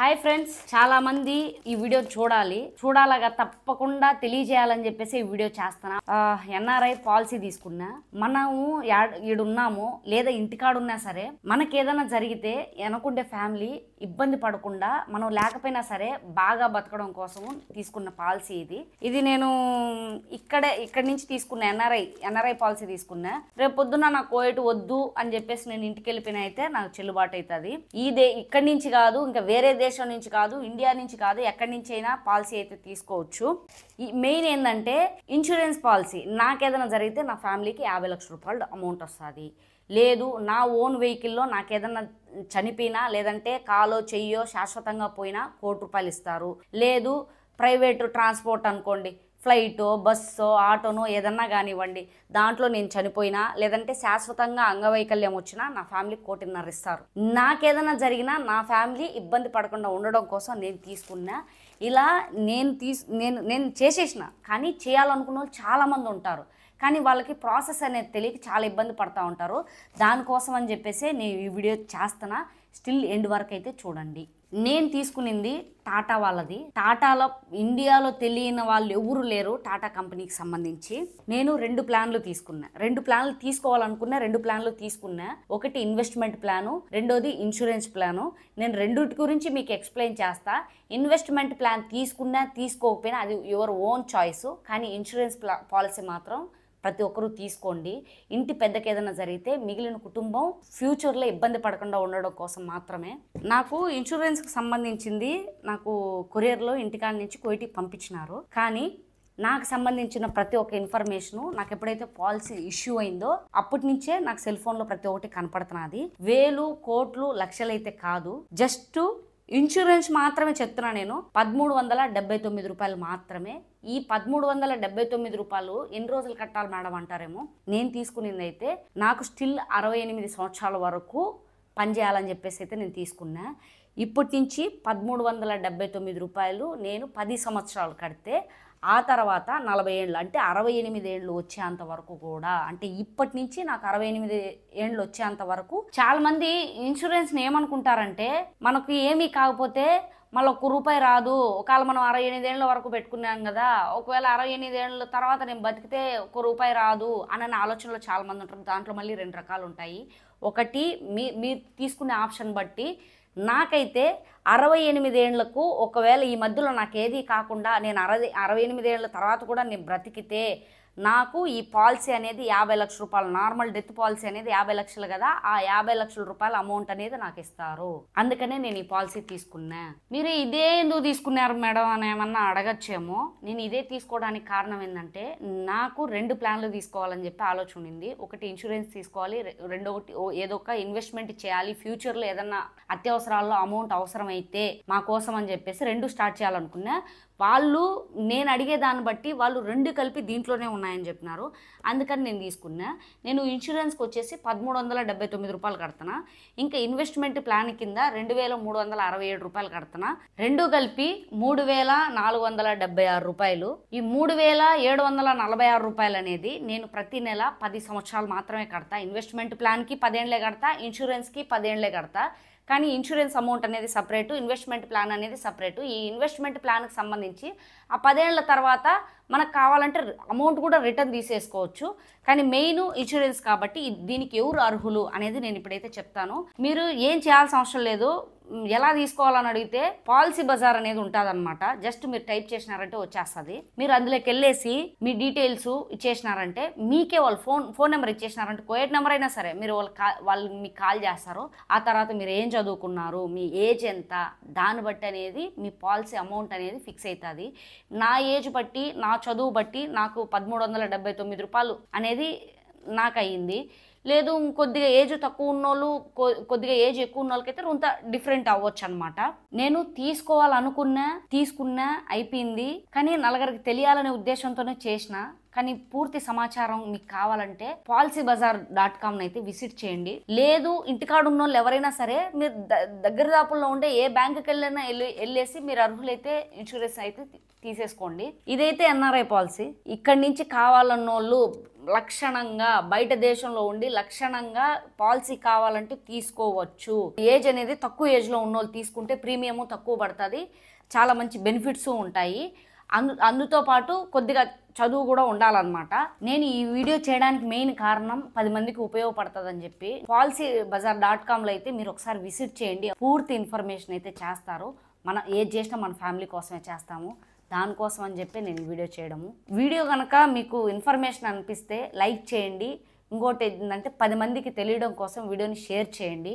Hi friends, చాలా మంది ఈ వీడియో చూడాలగా తప్పకుండా తెలియజేయాలని చెప్పేసి ఈ వీడియో చేస్తున్నా. ఎన్ఆర్ఐ పాలసీ తీసుకున్నా. మనము ఈడున్నాము లేదా ఇంటికాడున్నా సరే మనకి ఏదైనా జరిగితే వెనకుండే ఫ్యామిలీ ఇబ్బంది పడకుండా మనం లేకపోయినా సరే బాగా బతకడం కోసం తీసుకున్న పాలసీ ఇది నేను ఇక్కడి నుంచి తీసుకున్న ఎన్ఆర్ఐ పాలసీ తీసుకున్నా. రేపు పొద్దున్న నాకు కోయటు వద్దు అని చెప్పేసి నేను ఇంటికి వెళ్ళిపోయిన అయితే నాకు చెల్లుబాటు అవుతుంది. ఇక్కడి నుంచి కాదు, ఇంకా వేరే దేశం నుంచి కాదు, ఇండియా నుంచి కాదు, ఎక్కడి నుంచి అయినా పాలసీ అయితే తీసుకోవచ్చు. ఈ మెయిన్ ఏంటంటే ఇన్సూరెన్స్ పాలసీ. నాకేదైనా జరిగితే నా ఫ్యామిలీకి 50 లక్షల రూపాయలు అమౌంట్ వస్తుంది. లేదు నా ఓన్ వెహికల్లో నాకేదన్నా చనిపోయినా లేదంటే కాలో చెయ్యో శాశ్వతంగా పోయినా ₹1,00,00,000 ఇస్తారు. లేదు ప్రైవేటు ట్రాన్స్పోర్ట్ అనుకోండి, ఫ్లైటో బస్సో ఆటోనో ఏదన్నా కానివ్వండి, దాంట్లో నేను చనిపోయినా లేదంటే శాశ్వతంగా అంగవైకల్యం వచ్చినా నా ఫ్యామిలీకి ₹1,50,00,000 ఇస్తారు. నాకేదైనా జరిగినా నా ఫ్యామిలీ ఇబ్బంది పడకుండా ఉండడం కోసం నేను తీసుకున్నా. ఇలా నేను చేసేసిన. కానీ చేయాలనుకున్న వాళ్ళు చాలామంది ఉంటారు, కానీ వాళ్ళకి ప్రాసెస్ అనేది తెలియక చాలా ఇబ్బంది పడుతూ ఉంటారు. దానికోసం అని చెప్పేసి నేను ఈ వీడియో చేస్తున్నా. స్టిల్ ఎండ్ వరకు అయితే చూడండి. నేను తీసుకునింది టాటా వాళ్ళది. టాటాలో ఇండియాలో తెలియని వాళ్ళు ఎవరు లేరు టాటా కంపెనీకి సంబంధించి. నేను 2 ప్లాన్లు తీసుకున్నా. 2 ప్లాన్లు తీసుకోవాలనుకున్నా, 2 ప్లాన్లు తీసుకున్నా. ఒకటి ఇన్వెస్ట్మెంట్ ప్లాను, రెండోది ఇన్సూరెన్స్ ప్లాను. నేను రెండింటి గురించి మీకు ఎక్స్ప్లెయిన్ చేస్తా. ఇన్వెస్ట్మెంట్ ప్లాన్ తీసుకున్నా తీసుకోకపోయినా అది యువర్ ఓన్ చాయిస్. కానీ ఇన్సూరెన్స్ పాలసీ మాత్రం ప్రతి ఒక్కరూ తీసుకోండి. ఇంటి పెద్దకి ఏదైనా జరిగితే మిగిలిన కుటుంబం ఫ్యూచర్లో ఇబ్బంది పడకుండా ఉండడం కోసం మాత్రమే. నాకు ఇన్సూరెన్స్కి సంబంధించింది నాకు కొరియర్లో ఇంటికాడ నుంచి కోయిటికి పంపించినారు. కానీ నాకు సంబంధించిన ప్రతి ఒక్క ఇన్ఫర్మేషను నాకు ఎప్పుడైతే పాలసీ ఇష్యూ అయిందో అప్పటి నుంచే నాకు సెల్ ఫోన్లో ప్రతి ఒక్కటి కనపడుతున్నది. వేలు కోట్లు లక్షలు అయితే కాదు, జస్ట్ ఇన్సూరెన్స్ మాత్రమే చెప్తున్నా. నేను ₹1,379 మాత్రమే. ఈ ₹1,379 ఎన్ని రోజులు కట్టాలి మేడం అంటారేమో. నేను తీసుకునేది అయితే నాకు స్టిల్ 68 సంవత్సరాల వరకు పనిచేయాలని చెప్పేసి అయితే నేను తీసుకున్నా. ఇప్పటి నుంచి ₹1,379 నేను 10 సంవత్సరాలు కడితే ఆ తర్వాత 40 ఏళ్ళు అంటే 68 ఏళ్ళు వచ్చేంత వరకు కూడా, అంటే ఇప్పటి నుంచి నాకు 68 ఏళ్ళు వచ్చేంత వరకు. చాలా మంది ఇన్సూరెన్స్ని ఏమనుకుంటారంటే మనకు ఏమీ కాకపోతే మళ్ళీ ₹1 రాదు, ఒకవేళ మనం 68 ఏళ్ళ వరకు పెట్టుకున్నాం కదా, ఒకవేళ 68 ఏళ్ళ తర్వాత నేను బతికితే ₹1 రాదు అనే ఆలోచనలో చాలా మంది ఉంటారు. దాంట్లో మళ్ళీ 2 రకాలు ఉంటాయి. ఒకటి మీరు తీసుకునే ఆప్షన్ బట్టి. నాకైతే 68 ఏళ్లకు ఒకవేళ ఈ మధ్యలో నాకు ఏది కాకుండా నేను 68 ఏళ్ళ తర్వాత కూడా నేను బ్రతికితే నాకు ఈ పాలసీ అనేది 50 లక్షల రూపాయలు, నార్మల్ డెత్ పాలసీ అనేది 50 లక్షలు కదా, ఆ 50 లక్షల రూపాయల అమౌంట్ అనేది నాకు ఇస్తారు. అందుకనే నేను ఈ పాలసీ తీసుకున్నా. మీరు ఇదే ఎందుకు తీసుకున్నారు మేడం అని ఏమన్నా అడగచ్చేమో. నేను ఇదే తీసుకోవడానికి కారణం ఏంటంటే నాకు 2 ప్లాన్లు తీసుకోవాలని చెప్పి ఆలోచన ఉంది. ఒకటి ఇన్సూరెన్స్ తీసుకోవాలి, రెండోటి ఏదో ఒక ఇన్వెస్ట్మెంట్ చేయాలి. ఫ్యూచర్లో ఏదన్నా అత్యవసరాల్లో అమౌంట్ అవసరమైతే మా కోసం అని చెప్పేసి 2 స్టార్ట్ చేయాలనుకున్నా. వాళ్ళు నేను అడిగే దాన్ని బట్టి వాళ్ళు 2 కలిపి దీంట్లోనే ఉన్నాయని చెప్పినారు. అందుకని నేను తీసుకున్నా. నేను ఇన్సూరెన్స్కి వచ్చేసి ₹1,379 కడుతున్నా. ఇంకా ఇన్వెస్ట్మెంట్ ప్లాన్ కింద ₹2,367 కడుతున్నా. 2 కలిపి ₹3,476. ఈ ₹3,746 అనేది నేను ప్రతి నెల 10 సంవత్సరాలు మాత్రమే కడతా. ఇన్వెస్ట్మెంట్ ప్లాన్కి 10 ఏళ్లే కడతా, ఇన్సూరెన్స్కి 10 ఏళ్లే కడతా. కానీ ఇన్సూరెన్స్ అమౌంట్ అనేది సపరేటు, ఇన్వెస్ట్మెంట్ ప్లాన్ అనేది సపరేటు. ఈ ఇన్వెస్ట్మెంట్ ప్లాన్కి సంబంధించి ఆ 10 ఏళ్ల తర్వాత మనకు కావాలంటే అమౌంట్ కూడా రిటర్న్ తీసేసుకోవచ్చు. కానీ మెయిన్ ఇన్సూరెన్స్ కాబట్టి దీనికి ఎవరు అర్హులు అనేది నేను ఇప్పుడైతే చెప్తాను. మీరు ఏం చేయాల్సిన అవసరం లేదు. ఎలా తీసుకోవాలని అడిగితే పాలసీ బజార్ అనేది ఉంటుందన్నమాట. జస్ట్ మీరు టైప్ చేసినారంటే వచ్చేస్తుంది. మీరు అందులోకి వెళ్ళేసి మీ డీటెయిల్స్ ఇచ్చేసినారంటే మీకే వాళ్ళు ఫోన్ నెంబర్ ఇచ్చేసినారంటే కోయట్ నెంబర్ అయినా సరే మీరు వాళ్ళు మీకు కాల్ చేస్తారు. ఆ తర్వాత మీరు ఏం చదువుకున్నారు, మీ ఏజ్ ఎంత, దాన్ని బట్టి అనేది మీ పాలసీ అమౌంట్ అనేది ఫిక్స్ అవుతుంది. నా ఏజ్ బట్టి నా చదువు బట్టి నాకు ₹1,379 అనేది నాకు అయ్యింది. లేదు కొద్దిగా ఏజ్ తక్కువ ఉన్నోళ్ళు, కొద్దిగా ఏజ్ ఎక్కువ ఉన్న వాళ్ళకైతే కొంత డిఫరెంట్ అవ్వచ్చు అనమాట. నేను తీసుకున్నా అయిపోయింది. కానీ నలుగురికి తెలియాలనే ఉద్దేశంతోనే చేసిన. కానీ పూర్తి సమాచారం మీకు కావాలంటే policybazaar.com అయితే విజిట్ చేయండి. లేదు ఇంటికాడ ఉన్న వాళ్ళు ఎవరైనా సరే మీరు దగ్గర దాపుల్లో ఉండే ఏ బ్యాంకుకి వెళ్ళేసి మీరు అర్హులైతే ఇన్సూరెన్స్ అయితే తీసేసుకోండి. ఇదైతే ఎన్ఆర్ఐ పాలసీ. ఇక్కడి నుంచి కావాలన్నోళ్ళు లక్షణంగా బయట దేశంలో ఉండి లక్షణంగా పాలసీ కావాలంటే తీసుకోవచ్చు. ఏజ్ అనేది తక్కువ ఏజ్లో ఉన్నోళ్ళు తీసుకుంటే ప్రీమియము తక్కువ పడుతుంది, చాలా మంచి బెనిఫిట్స్ ఉంటాయి. అందుతో పాటు కొద్దిగా చదువు కూడా ఉండాలన్నమాట. నేను ఈ వీడియో చేయడానికి మెయిన్ కారణం 10 మందికి ఉపయోగపడుతుందని చెప్పి. policybazaar.comలో అయితే మీరు ఒకసారి విజిట్ చేయండి, పూర్తి ఇన్ఫర్మేషన్ అయితే చేస్తారు. మనం ఏది చేసినా మన ఫ్యామిలీ కోసమే చేస్తాము, దానికోసం అని చెప్పి నేను ఈ వీడియో చేయడము. వీడియో కనుక మీకు ఇన్ఫర్మేషన్ అనిపిస్తే లైక్ చేయండి. ఇంకోటి ఏంటంటే 10 మందికి తెలియడం కోసం వీడియోని షేర్ చేయండి.